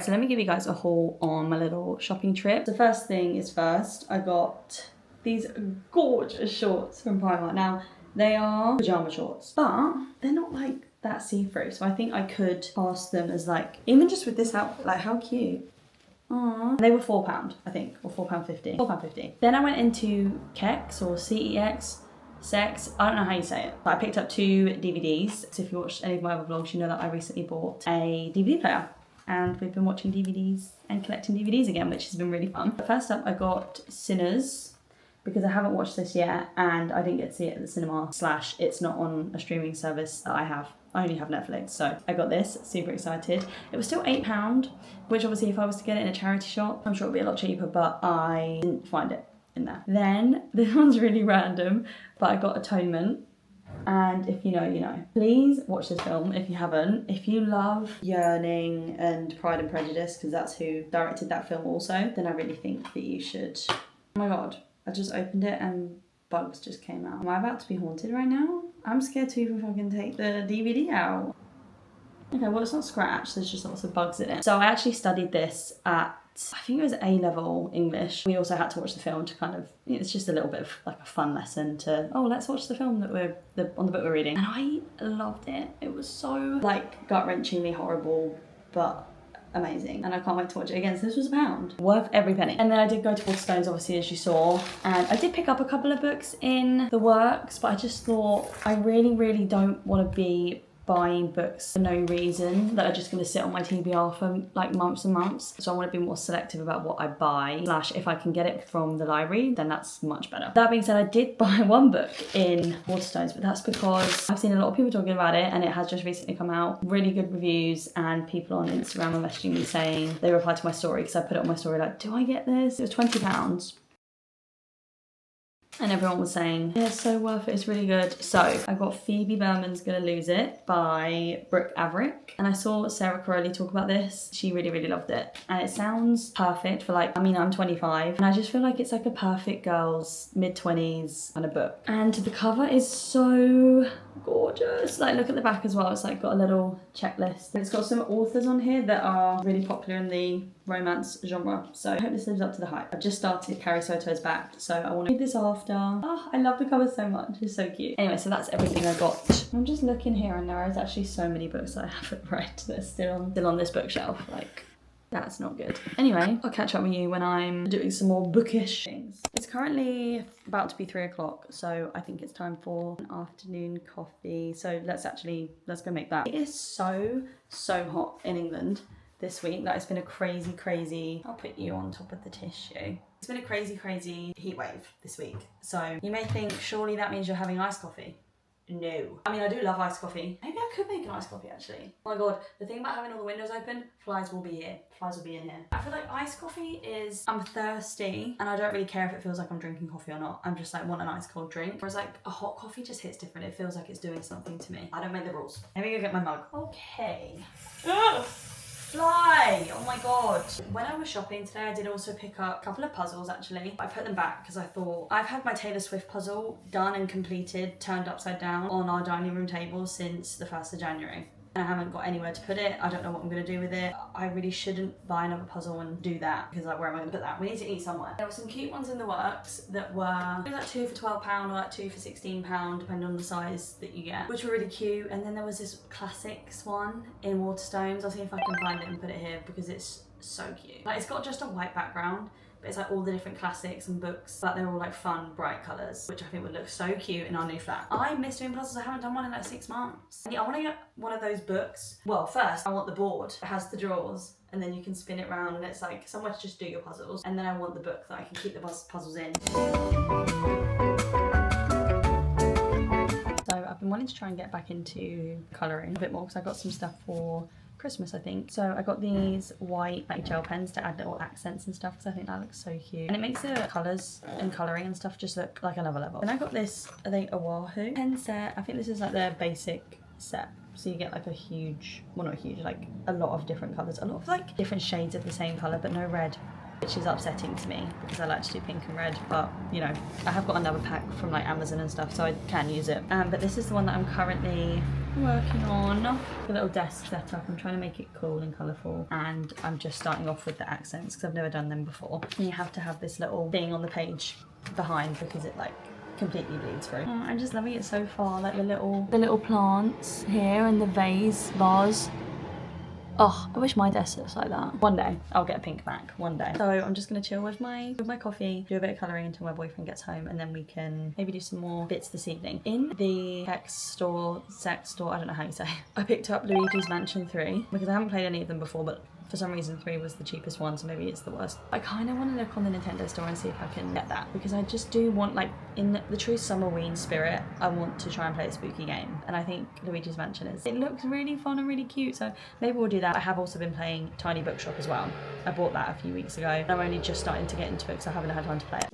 Right, so let me give you guys a haul on my little shopping trip. The first thing is first, I got these gorgeous shorts from Primark. Now, they are pajama shorts, but they're not like that see-through. So I think I could pass them as like, even just with this outfit, like how cute. Aww. They were £4, I think, or £4.50. £4.50. Then I went into Kex or CEX. Sex, I don't know how you say it, but I picked up 2 DVDs. So if you watched any of my other vlogs, you know that I recently bought a DVD player. And we've been watching DVDs and collecting DVDs again, which has been really fun. But first up, I got Sinners, because I haven't watched this yet and I didn't get to see it at the cinema, / it's not on a streaming service that I have. I only have Netflix, so I got this, super excited. It was still £8, which obviously if I was to get it in a charity shop, I'm sure it'd be a lot cheaper, but I didn't find it in there. Then, this one's really random, but I got Atonement. And if you know, you know. Please watch this film if you haven't. If you love Yearning and Pride and Prejudice, because that's who directed that film also, then I really think that you should. Oh my god, I just opened it and bugs just came out. Am I about to be haunted right now? I'm scared to even fucking take the DVD out. Okay, well it's not scratched, there's just lots of bugs in it. So I actually studied this at, I think it was A-level English. We also had to watch the film to kind of, it's just a little bit of like a fun lesson to, oh, let's watch the film that on the book we're reading. And I loved it. It was so like gut-wrenchingly horrible, but amazing. And I can't wait to watch it again. So this was £1. Worth every penny. And then I did go to Waterstones, obviously, as you saw. And I did pick up a couple of books in the works, but I just thought I really, really don't want to be buying books for no reason that are just going to sit on my TBR for like months and months. So I want to be more selective about what I buy, / if I can get it from the library, then that's much better. That being said, I did buy one book in Waterstones, but that's because I've seen a lot of people talking about it and it has just recently come out. Really good reviews, and people on Instagram are messaging me saying, they replied to my story because I put it on my story like, do I get this? It was £20. And everyone was saying, yeah, it's so worth it, it's really good. So I got Phoebe Berman's Gonna Lose It by Brooke Averick. And I saw Sarah Crowley talk about this. She really, really loved it. And it sounds perfect for like, I mean, I'm 25. And I just feel like it's like a perfect girl's mid-20s kind of book. And the cover is so gorgeous. Like, look at the back as well. It's like got a little checklist. It's got some authors on here that are really popular in the romance genre. So I hope this lives up to the hype. I've just started Carrie Soto's back, so I want to read this after. Oh, I love the cover so much. It's so cute. Anyway, so that's everything I got. I'm just looking here and there is actually so many books that I haven't read that are still on this bookshelf. Like, that's not good. Anyway, I'll catch up with you when I'm doing some more bookish things. It's currently about to be 3 o'clock, so I think it's time for an afternoon coffee. So let's go make that. It is so hot in England this week. That it's been a crazy, I'll put you on top of the tissue. It's been a crazy heat wave this week. So you may think, surely that means you're having iced coffee. No. I mean, I do love iced coffee. Maybe I could make an iced coffee actually. Oh my god, the thing about having all the windows open, flies will be here. Flies will be in here. I feel like iced coffee is, I'm thirsty and I don't really care if it feels like I'm drinking coffee or not. I'm just like, want an ice cold drink. Whereas like a hot coffee just hits different. It feels like it's doing something to me. I don't make the rules. Let me go get my mug. Okay. Ugh. Fly! Oh my god. When I was shopping today, I did also pick up a couple of puzzles actually. I put them back because I thought, I've had my Taylor Swift puzzle done and completed, turned upside down on our dining room table since the 1st of January. And I haven't got anywhere to put it. I don't know what I'm going to do with it. I really shouldn't buy another puzzle and do that because like, where am I going to put that? We need to eat somewhere. There were some cute ones in the works that were like 2 for £12 or like 2 for £16 depending on the size that you get, which were really cute. And then there was this classics one in Waterstones. I'll see if I can find it and put it here because it's so cute. Like, it's got just a white background, but it's like all the different classics and books, but they're all like fun, bright colours, which I think would look so cute in our new flat. I miss doing puzzles. I haven't done one in like 6 months. I want to get one of those books. Well, first I want the board that has the drawers and then you can spin it around and it's like somewhere to just do your puzzles. And then I want the book that I can keep the puzzles in. So I've been wanting to try and get back into colouring a bit more because I got some stuff for Christmas, I think. So I got these white like gel pens to add little accents and stuff because I think that looks so cute. And it makes the colours and colouring and stuff just look like another level. And I got this, I think, Oahu pen set. I think this is like their basic set. So you get like a huge, well not huge, like a lot of different colours. A lot of like different shades of the same colour, but no red. which is upsetting to me because I like to do pink and red, but you know, I have got another pack from like Amazon and stuff, so I can use it. But this is the one that I'm currently working on. A little desk setup. I'm trying to make it cool and colourful, and I'm just starting off with the accents because I've never done them before. And you have to have this little thing on the page behind because it like completely bleeds through. Oh, I'm just loving it so far, like the little plants here and the vase. Oh, I wish my desk looks like that. One day I'll get a pink Mac, one day. So I'm just gonna chill with my coffee, do a bit of colouring until my boyfriend gets home, and then we can maybe do some more bits this evening. In the sex store, I don't know how you say. I picked up Luigi's Mansion 3 because I haven't played any of them before, but for some reason 3 was the cheapest one, so maybe it's the worst. I kind of want to look on the Nintendo store and see if I can get that, because I just do want, like, in the true Summerween spirit, I want to try and play a spooky game, and I think Luigi's Mansion it looks really fun and really cute, so maybe we'll do that. I have also been playing Tiny Bookshop as well. I bought that a few weeks ago. I'm only just starting to get into it because I haven't had time to play it.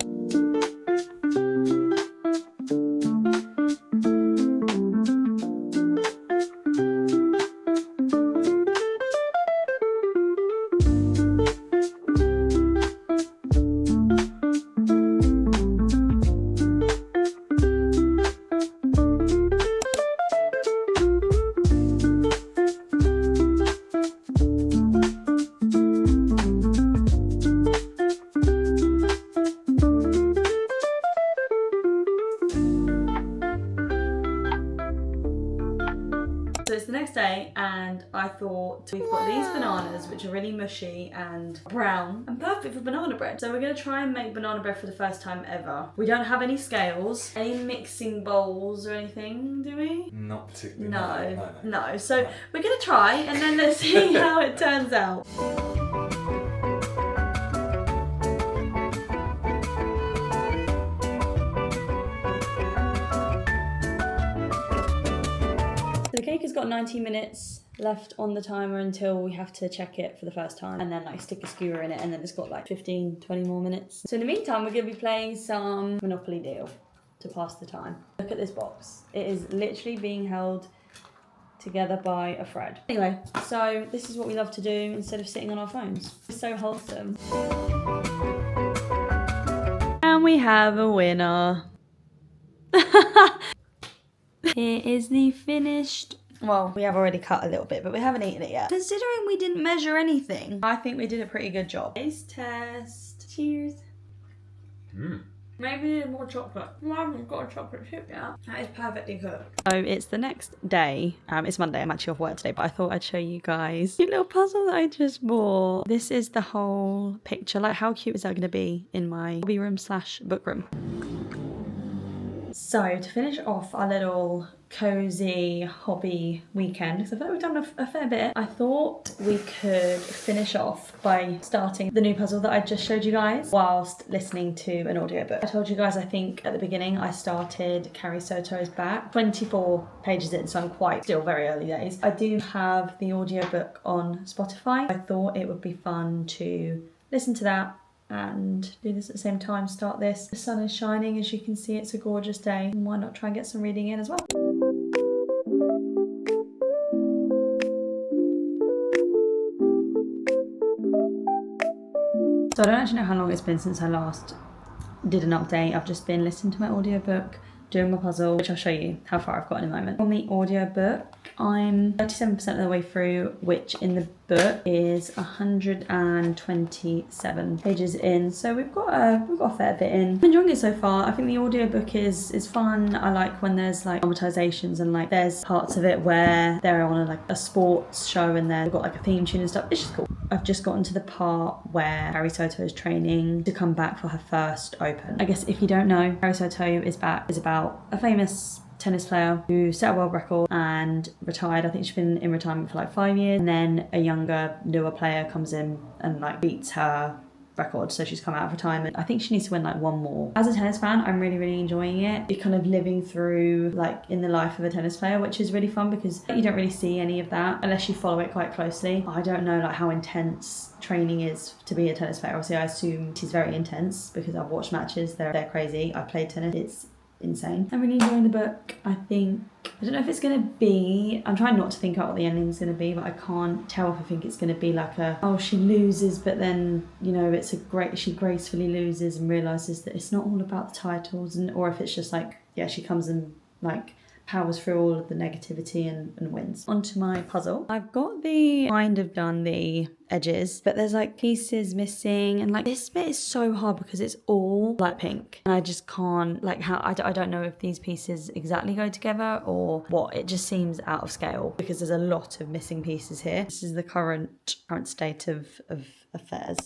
So it's the next day, and I thought we've got these bananas which are really mushy and brown and perfect for banana bread. So we're going to try and make banana bread for the first time ever. We don't have any scales, any mixing bowls or anything, do we? Not particularly. No. So we're going to try, and then let's see how it turns out. The cake has got 90 minutes left on the timer until we have to check it for the first time, and then like stick a skewer in it, and then it's got like 15-20 more minutes. So in the meantime, we're going to be playing some Monopoly Deal to pass the time. Look at this box. It is literally being held together by a thread. Anyway, so this is what we love to do instead of sitting on our phones. It's so wholesome. And we have a winner. Here is the finished, well, we have already cut a little bit, but we haven't eaten it yet. Considering we didn't measure anything, I think we did a pretty good job. Taste test. Cheers. Maybe need more chocolate. I haven't got a chocolate chip yet. That is perfectly cooked. So it's the next day. It's Monday. I'm actually off work today, but I thought I'd show you guys the little puzzle that I just bought. This is the whole picture. Like, how cute is that going to be in my hobby room / book room? So to finish off our little cozy hobby weekend, because I feel like we've done a fair bit, I thought we could finish off by starting the new puzzle that I just showed you guys whilst listening to an audiobook. I told you guys, I think at the beginning, I started Carrie Soto's Back, 24 pages in, so I'm quite still very early days. I do have the audiobook on Spotify. I thought it would be fun to listen to that and do this at the same time, start this. The sun is shining, as you can see, it's a gorgeous day, and why not try and get some reading in as well. So I don't actually know how long it's been since I last did an update. I've just been listening to my audiobook, doing my puzzle, which I'll show you how far I've got in a moment. On the audiobook, I'm 37% of the way through, which in the book is 127 pages in. So we've got a fair bit in. I'm enjoying it so far. I think the audiobook is fun. I like when there's like dramatizations and like there's parts of it where they're on a sports show and they've got like a theme tune and stuff. It's just cool. I've just gotten to the part where Carrie Soto is training to come back for her first Open. I guess if you don't know, Carrie Soto is about a famous tennis player who set a world record and retired. I think she's been in retirement for like 5 years, and then a younger, newer player comes in and like beats her record, so she's come out of retirement. I think she needs to win like one more. As a tennis fan, I'm really enjoying it. You're kind of living through like in the life of a tennis player, which is really fun because you don't really see any of that unless you follow it quite closely. I don't know like how intense training is to be a tennis player. Obviously I assume it is very intense because I've watched matches. They're crazy. I've played tennis. It's insane. I'm really enjoying the book. I think I don't know if it's gonna be, I'm trying not to think out what the ending's gonna be, but I can't tell if I think it's gonna be like oh, she loses, but then, you know, she gracefully loses and realises that it's not all about the titles, or if it's just like, yeah, she comes and like powers through all of the negativity and wins. Onto my puzzle. I've got kind of done the edges, but there's like pieces missing, and like this bit is so hard because it's all light pink and I just can't, like, how I don't know if these pieces exactly go together or what. It just seems out of scale because there's a lot of missing pieces here. This is the current state of affairs.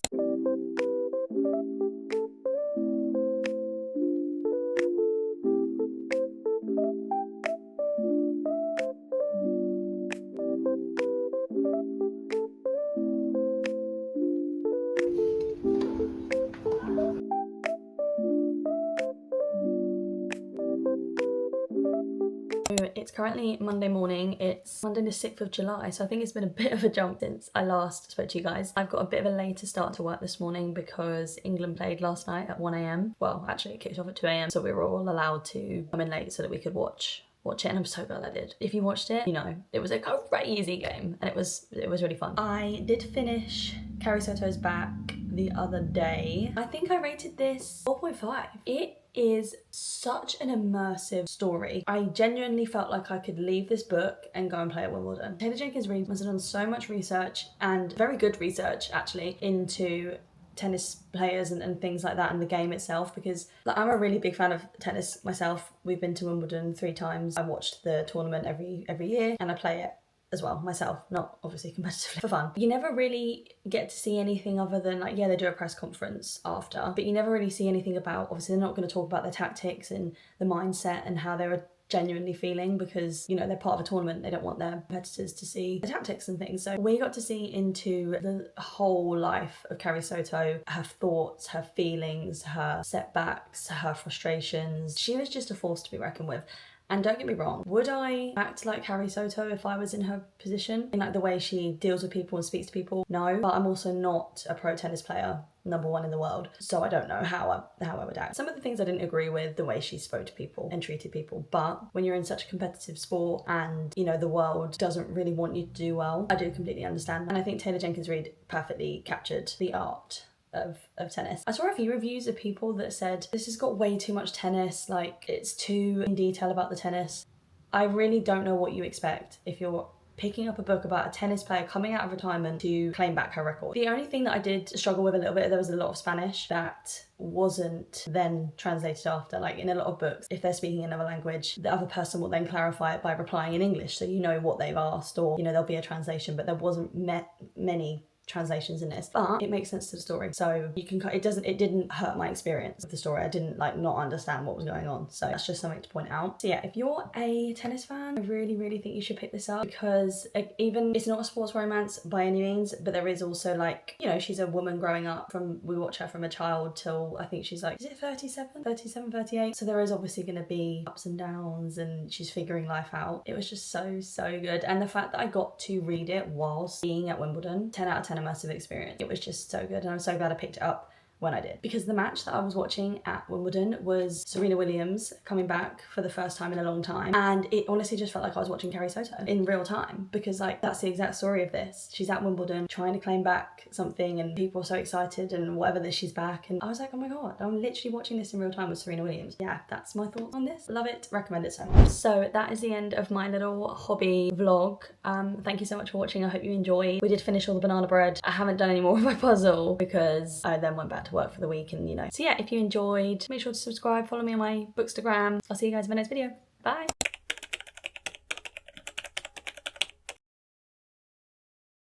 It's currently Monday morning. It's Monday the 6th of July, so I think it's been a bit of a jump since I last spoke to you guys. I've got a bit of a later start to work this morning because England played last night at 1 AM. Well, actually it kicked off at 2 AM, so we were all allowed to come in late so that we could watch it, and I'm so glad I did. If you watched it, you know, it was a crazy game and it was really fun. I did finish Carrie Soto's Back the other day. I think I rated this 4.5. It is such an immersive story. I genuinely felt like I could leave this book and go and play at Wimbledon. Taylor Jenkins Reid must have done so much research, and very good research actually, into tennis players and things like that, and the game itself, because like, I'm a really big fan of tennis myself. We've been to Wimbledon 3 times. I watched the tournament every year and I play it as well myself, not obviously competitively, for fun. You never really get to see anything other than, like, yeah, they do a press conference after, but you never really see anything about, obviously they're not going to talk about their tactics and the mindset and how they were genuinely feeling, because, you know, they're part of a tournament. They don't want their competitors to see the tactics and things. So we got to see into the whole life of Carrie Soto, her thoughts, her feelings, her setbacks, her frustrations. She was just a force to be reckoned with. And don't get me wrong, would I act like Carrie Soto if I was in her position? In like the way she deals with people and speaks to people? No, but I'm also not a pro tennis player, #1 in the world, so I don't know how I would act. Some of the things I didn't agree with, the way she spoke to people and treated people, but when you're in such a competitive sport and, you know, the world doesn't really want you to do well, I do completely understand. And I think Taylor Jenkins Reid perfectly captured the art of tennis. I saw a few reviews of people that said this has got way too much tennis, like it's too in detail about the tennis. I really don't know what you expect if you're picking up a book about a tennis player coming out of retirement to claim back her record. The only thing that I did struggle with a little bit, there was a lot of Spanish that wasn't then translated after. Like in a lot of books, if they're speaking another language, the other person will then clarify it by replying in English, so you know what they've asked, or, you know, there'll be a translation, but there wasn't many translations in this, but it makes sense to the story, so you can, it didn't hurt my experience of the story. I didn't like not understand what was going on, so that's just something to point out. So yeah, if you're a tennis fan, I really think you should pick this up, because even it's not a sports romance by any means, but there is also, like, you know, she's a woman growing up we watch her from a child till I think she's like, is it 37, 38, so there is obviously going to be ups and downs, and she's figuring life out. It was just so good, and the fact that I got to read it whilst being at Wimbledon, 10 out of 10 immersive experience. It was just so good, and I'm so glad I picked it up when I did, because the match that I was watching at Wimbledon was Serena Williams coming back for the first time in a long time, and it honestly just felt like I was watching Carrie Soto in real time, because like that's the exact story of this. She's at Wimbledon trying to claim back something, and people are so excited and whatever that she's back, and I was like, oh my god, I'm literally watching this in real time with Serena Williams. Yeah, that's my thoughts on this. Love it, recommend it so much. So that is the end of my little hobby vlog. Thank you so much for watching. I hope you enjoyed. We did finish all the banana bread. I haven't done any more of my puzzle because I then went back to work for the week, and you know. So yeah, if you enjoyed, make sure to subscribe, follow me on my Bookstagram. I'll see you guys in my next video. Bye.